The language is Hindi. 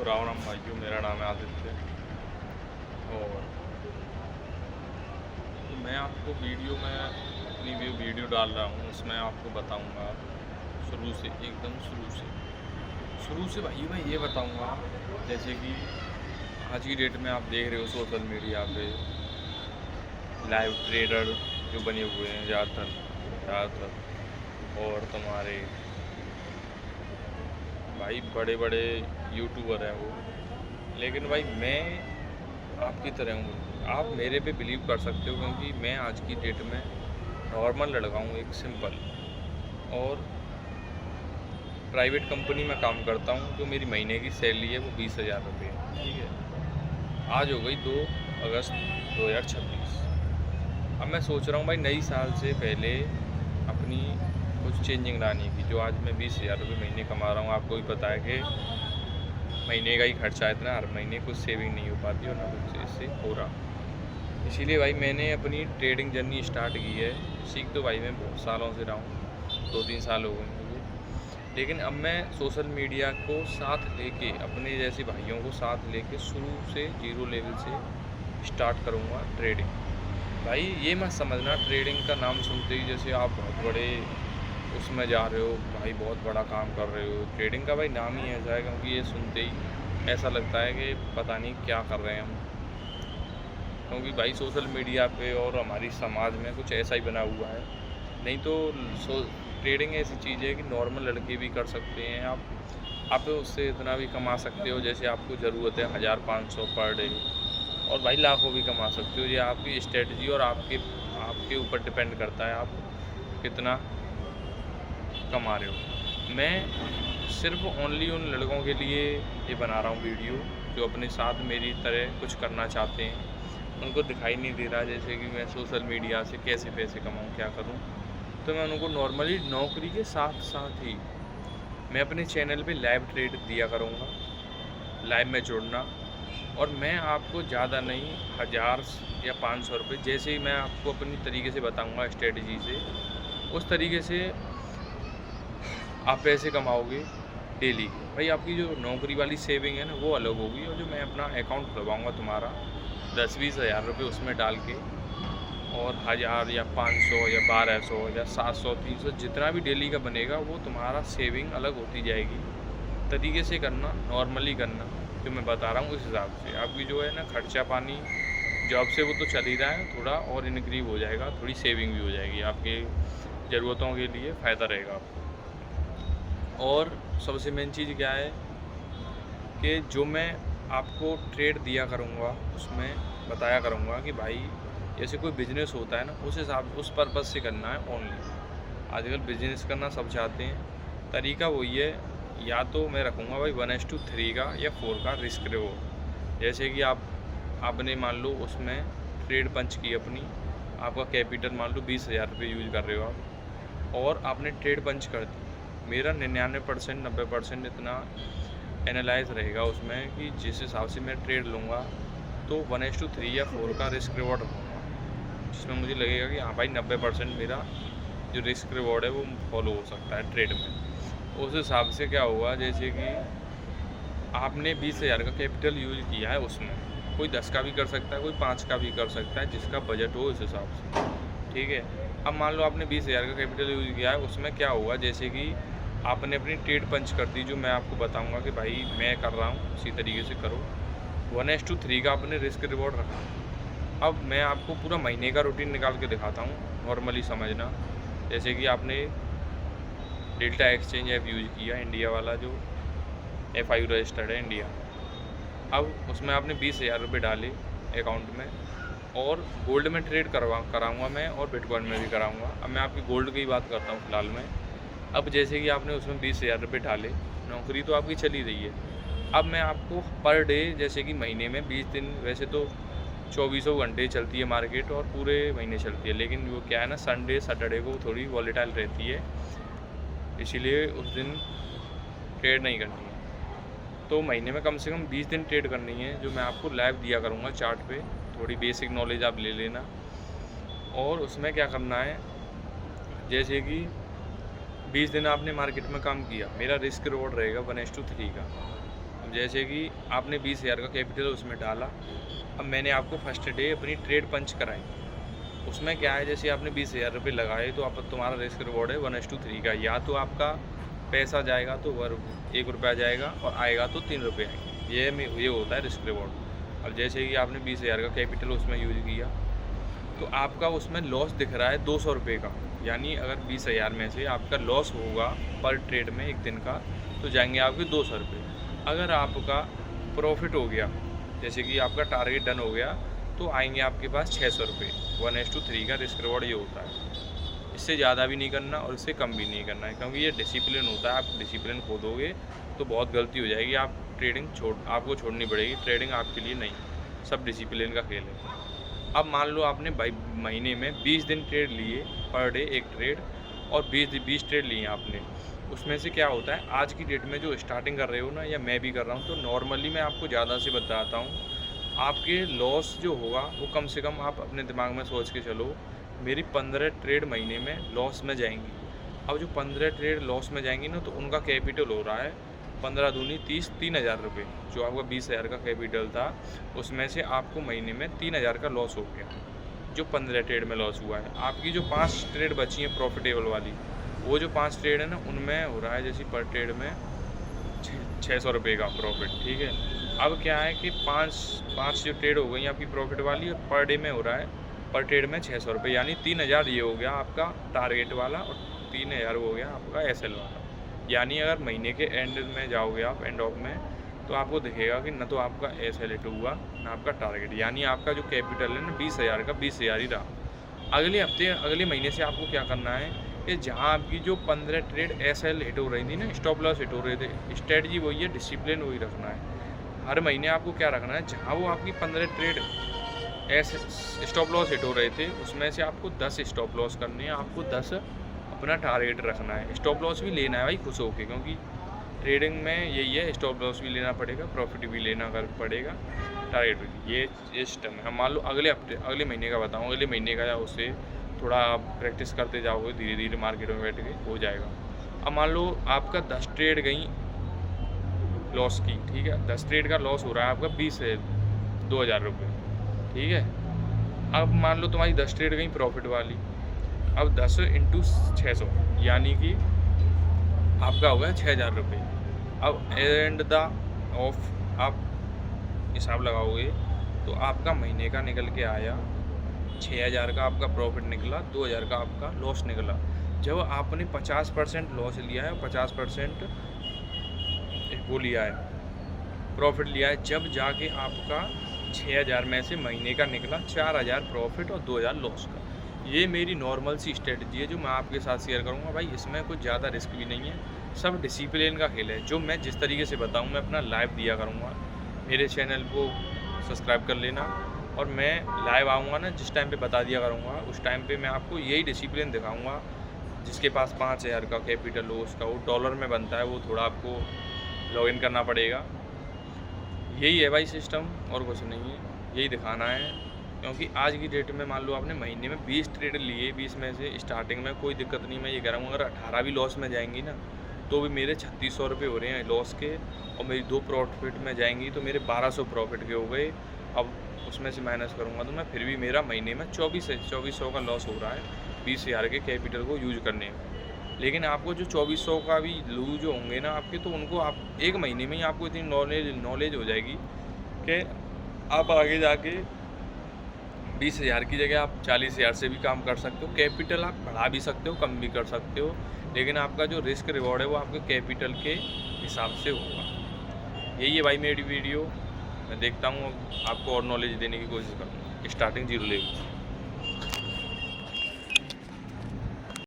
राम राम भाइयों, मेरा नाम है आदित्य। और तो मैं आपको वीडियो में अपनी वीडियो डाल रहा हूँ, उसमें आपको बताऊँगा शुरू से, एकदम शुरू से भाई मैं ये बताऊँगा। जैसे कि आज की डेट में आप देख रहे हो सोशल मीडिया पे लाइव ट्रेडर जो बने हुए हैं ज़्यादातर, और तुम्हारे भाई बड़े बड़े यूट्यूबर हैं वो। लेकिन भाई मैं आपकी तरह हूँ, आप मेरे पे बिलीव कर सकते हो, क्योंकि मैं आज की डेट में नॉर्मल लड़का हूँ, एक सिंपल, और प्राइवेट कंपनी में काम करता हूँ। जो मेरी महीने की सैलरी है वो 20,000 रुपये है, ठीक है। आज हो गई 2 अगस्त 2026। अब मैं सोच रहा हूँ भाई नई साल से पहले अपनी कुछ चेंजिंग लाने की। जो आज मैं 20,000 रुपये महीने कमा रहा हूँ, आपको भी पता है कि महीने का ही खर्चा इतना, हर महीने कुछ सेविंग नहीं हो पाती और ना कुछ इससे हो रहा। इसीलिए भाई मैंने अपनी ट्रेडिंग जर्नी स्टार्ट की है। सीख तो भाई मैं बहुत सालों से रहा हूँ, 2-3 साल हो गए मुझे। लेकिन अब मैं सोशल मीडिया को साथ लेके, अपने जैसे भाइयों को साथ लेके शुरू से 0 लेवल से स्टार्ट करूँगा ट्रेडिंग। भाई ये मत समझना ट्रेडिंग का नाम सुनते ही जैसे आप बहुत बड़े उसमें जा रहे हो, भाई बहुत बड़ा काम कर रहे हो। ट्रेडिंग का भाई नाम ही ऐसा है, क्योंकि ये सुनते ही ऐसा लगता है कि पता नहीं क्या कर रहे हैं हम। क्योंकि भाई सोशल मीडिया पे और हमारी समाज में कुछ ऐसा ही बना हुआ है। नहीं तो ट्रेडिंग ऐसी चीज़ है कि नॉर्मल लड़के भी कर सकते हैं। आप उससे इतना भी कमा सकते हो जैसे आपको ज़रूरत है, 1,000-500 पर डे, और भाई लाखों भी कमा सकते हो। ये आपकी स्ट्रेटजी और आपके ऊपर डिपेंड करता है आप कितना कमा रहे हो। मैं सिर्फ ओनली उन लड़कों के लिए ये बना रहा हूँ वीडियो जो अपने साथ मेरी तरह कुछ करना चाहते हैं। उनको दिखाई नहीं दे रहा जैसे कि मैं सोशल मीडिया से कैसे पैसे कमाऊँ, क्या करूँ। तो मैं उनको नॉर्मली नौकरी के साथ साथ ही मैं अपने चैनल पे लाइव ट्रेड दिया करूँगा, लाइव में जुड़ना। और मैं आपको ज़्यादा नहीं, 1,000 या 500 रुपये, जैसे ही मैं आपको अपनी तरीके से बताऊँगा स्ट्रेटजी से, उस तरीके से आप पैसे कमाओगे डेली के। भाई आपकी जो नौकरी वाली सेविंग है ना, वो अलग होगी, और जो मैं अपना अकाउंट खुलवाऊँगा तुम्हारा 10-20 हज़ार रुपये उसमें डाल के, और 1,000 या 500 या 1,200 या 700 300 जितना भी डेली का बनेगा, वो तुम्हारा सेविंग अलग होती जाएगी। तरीके से करना, नॉर्मली करना, जो मैं बता रहा हूँ उस हिसाब से। आपकी जो है ना खर्चा पानी जॉब से वो तो चल ही रहा है, थोड़ा और इनक्रीव हो जाएगा, थोड़ी सेविंग भी हो जाएगी, आपके ज़रूरतों के लिए फ़ायदा रहेगा आपको। और सबसे मेन चीज़ क्या है कि जो मैं आपको ट्रेड दिया करूँगा उसमें बताया करूँगा कि भाई जैसे कोई बिज़नेस होता है ना, उस हिसाब उस पर्पज़ से करना है ओनली। आजकल बिज़नेस करना सब चाहते हैं, तरीका वही है। या तो मैं रखूँगा भाई 1:3 का या 4 का रिस्क रिवॉर्ड। जैसे कि आपने मान लो उसमें ट्रेड पंच की अपनी, आपका कैपिटल मान लो 20,000 रुपये यूज़ कर रहे हो आप, और आपने ट्रेड पंच कर दी। मेरा 99% 90% इतना एनालाइज रहेगा उसमें कि जिस हिसाब से मैं ट्रेड लूँगा तो 1:3 या 4 का रिस्क रिवॉर्ड रखूँगा, जिसमें मुझे लगेगा कि हाँ भाई 90% मेरा जो रिस्क रिवॉर्ड है वो फॉलो हो सकता है ट्रेड में। उस हिसाब से क्या हुआ, जैसे कि आपने 20,000 का कैपिटल यूज़ किया है, उसमें कोई 10 का भी कर सकता है, कोई 5 का भी कर सकता है, जिसका बजट हो उस हिसाब से, ठीक है। अब मान लो आपने 20,000 का कैपिटल यूज़ किया है, उसमें क्या हुआ, जैसे कि आपने अपनी ट्रेड पंच कर दी, जो मैं आपको बताऊंगा कि भाई मैं कर रहा हूँ उसी तरीके से करो। 1:3 का आपने रिस्क रिवॉर्ड रखा। अब मैं आपको पूरा महीने का रूटीन निकाल के दिखाता हूँ, नॉर्मली समझना। जैसे कि आपने डेल्टा एक्सचेंज ऐप यूज़ किया, इंडिया वाला जो FIU रजिस्टर्ड है इंडिया। अब उसमें आपने 20,000 रुपये डाले अकाउंट में, और गोल्ड में ट्रेड कराऊंगा मैं, और बिटकॉइन में भी कराऊंगा। अब मैं आपकी गोल्ड की बात करता हूँ फ़िलहाल में। अब जैसे कि आपने उसमें 20,000 रुपये डाले, नौकरी तो आपकी चली रही है। अब मैं आपको पर डे, जैसे कि महीने में 20 दिन, वैसे तो 24 घंटे चलती है मार्केट और पूरे महीने चलती है, लेकिन वो क्या है ना, संडे सैटरडे को थोड़ी वॉलेटाइल रहती है, इसीलिए उस दिन ट्रेड नहीं करनी है। तो महीने में कम से कम 20 दिन ट्रेड करनी है, जो मैं आपको लाइव दिया करूँगा चार्ट पे। थोड़ी बेसिक नॉलेज आप ले लेना। और उसमें क्या करना है, जैसे कि 20 दिन आपने मार्केट में काम किया, मेरा रिस्क रिवॉर्ड रहेगा 1:3 का। अब जैसे कि आपने 20,000 का कैपिटल उसमें डाला, अब मैंने आपको फर्स्ट डे अपनी ट्रेड पंच कराई, उसमें क्या है, जैसे आपने 20,000 रुपये लगाए तो आप तुम्हारा रिस्क रिवॉर्ड है 1:3 का। या तो आपका पैसा जाएगा तो 1 रुपया जाएगा और आएगा तो 3 रुपये आएंगे। ये होता है रिस्क रिवॉर्ड। अब जैसे कि आपने 20,000 का कैपिटल उसमें यूज किया तो आपका उसमें लॉस दिख रहा है 200 रुपये का, यानी अगर 20,000 में से आपका लॉस होगा पर ट्रेड में एक दिन का तो जाएंगे आपके 200 रुपये। अगर आपका प्रॉफिट हो गया, जैसे कि आपका टारगेट डन हो गया, तो आएंगे आपके पास 600 रुपये। 1:3 का रिस्क रिवॉर्ड ये होता है। इससे ज़्यादा भी नहीं करना और इससे कम भी नहीं करना है, क्योंकि ये डिसिप्लिन होता है। आप डिसिप्लिन खो दोगे तो बहुत गलती हो जाएगी, आप ट्रेडिंग आपको छोड़नी पड़ेगी। ट्रेडिंग आपके लिए नहीं, सब डिसिप्लिन का खेल है। अब मान लो आपने महीने में 20 दिन ट्रेड लिए, पर डे एक ट्रेड, और 20 ट्रेड लिए आपने। उसमें से क्या होता है, आज की डेट में जो स्टार्टिंग कर रहे हो ना, या मैं भी कर रहा हूँ, तो नॉर्मली मैं आपको ज़्यादा से बताता हूँ, आपके लॉस जो होगा वो कम से कम आप अपने दिमाग में सोच के चलो, मेरी 15 ट्रेड महीने में लॉस में जाएंगी। अब जो 15 ट्रेड लॉस में जाएंगी ना, तो उनका कैपिटल हो रहा है 15 दूनी 30, 3,000 रुपये। जो आपका 20,000 का कैपिटल था, उसमें से आपको महीने में 3,000 का लॉस हो गया, जो 15 ट्रेड में लॉस हुआ है। आपकी जो 5 ट्रेड बची हैं प्रॉफिटेबल वाली, वो जो 5 ट्रेड है ना, उनमें हो रहा है जैसे पर ट्रेड में 600 रुपये का प्रॉफिट। ठीक है, अब क्या है कि पाँच जो ट्रेड हो गई आपकी प्रॉफिट वाली, और पर डे में हो रहा है पर ट्रेड में 600 रुपये, यानी 3,000 ये हो गया आपका टारगेट वाला, और 3,000 हो गया आपका SL वाला। यानी अगर महीने के एंड में जाओगे आप, एंड ऑफ में, तो आपको दिखेगा कि न तो आपका SL हिट हुआ ना आपका टारगेट, यानी आपका जो कैपिटल है ना 20,000 का 20,000 ही रहा। अगले हफ्ते, अगले महीने से आपको क्या करना है कि जहाँ आपकी जो 15 ट्रेड SL हिट हो रही थी ना, स्टॉप लॉस हिट हो रहे थे, स्ट्रेटजी वही है, डिसिप्लिन वही रखना है। हर महीने आपको क्या रखना है, जहाँ वो आपकी 15 ट्रेड स्टॉप लॉस हिट हो रहे थे, उसमें से आपको 10 स्टॉप लॉस करने हैं, आपको 10 अपना टारगेट रखना है। स्टॉप लॉस भी लेना है भाई खुश होके, क्योंकि ट्रेडिंग में यही है, स्टॉप लॉस भी लेना पड़ेगा, प्रॉफिट भी लेना पड़ेगा, टारगेट भी। ये सिस्टम है। हम मान लो अगले महीने का बताऊँ, अगले महीने का, या उससे थोड़ा आप प्रैक्टिस करते जाओगे धीरे धीरे, मार्केट में बैठ के हो जाएगा। अब मान लो आपका 10 ट्रेड गई लॉस की, ठीक है, 10 ट्रेड का लॉस हो रहा है आपका 2,000 रुपये। ठीक है, अब मान लो तुम्हारी 10 ट्रेड गई प्रॉफिट वाली, अब 10 × 600 यानी कि आपका हो गया 6,000 रुपये। अब एंड द ऑफ आप हिसाब लगाओगे तो आपका महीने का निकल के आया 6,000 का आपका प्रॉफिट निकला, 2,000 का आपका लॉस निकला। जब आपने 50% लॉस लिया है, 50% वो लिया है, प्रॉफिट लिया है, जब जाके आपका 6,000 में से महीने का निकला 4,000 प्रॉफिट और 2,000 लॉस का। ये मेरी नॉर्मल सी स्ट्रेटजी है जो मैं आपके साथ शेयर करूँगा। भाई इसमें कुछ ज़्यादा रिस्क भी नहीं है, सब डिसिप्लिन का खेल है। जो मैं जिस तरीके से बताऊँ मैं अपना लाइव दिया करूँगा। मेरे चैनल को सब्सक्राइब कर लेना, और मैं लाइव आऊँगा ना, जिस टाइम पे बता दिया करूँगा, उस टाइम पे मैं आपको यही डिसिप्लिन दिखाऊँगा। जिसके पास 5,000 का कैपिटल हो, उसका वो डॉलर में बनता है, वो थोड़ा आपको लॉगिन करना पड़ेगा। यही है भाई सिस्टम, और कुछ नहीं है, यही दिखाना है। क्योंकि आज की डेट में मान लो आपने महीने में 20 ट्रेड लिए, 20 में से स्टार्टिंग में कोई दिक्कत नहीं, मैं ये कह रहा हूँ, अगर 18 भी लॉस में जाएंगी ना, तो भी मेरे 3,600 रुपये हो रहे हैं लॉस के, और मेरी 2 प्रॉफिट में जाएंगी तो मेरे 1,200 प्रॉफिट के हो गए। अब उसमें से माइनस करूँगा तो मैं फिर भी मेरा महीने में 2400 का लॉस हो रहा है 20,000 के कैपिटल को यूज करने में। लेकिन आपको जो 2400 का भी लूज होंगे ना आपके, तो उनको आप एक महीने में ही आपको इतनी नॉलेज हो जाएगी कि आप आगे जाके 20,000 की जगह आप 40,000 से भी काम कर सकते हो। कैपिटल आप बढ़ा भी सकते हो, कम भी कर सकते हो, लेकिन आपका जो रिस्क रिवॉर्ड है वो आपके कैपिटल के हिसाब से होगा। यही है भाई मेरी वीडियो। मैं देखता हूँ आपको और नॉलेज देने की कोशिश करूँगा। Starting 0 level.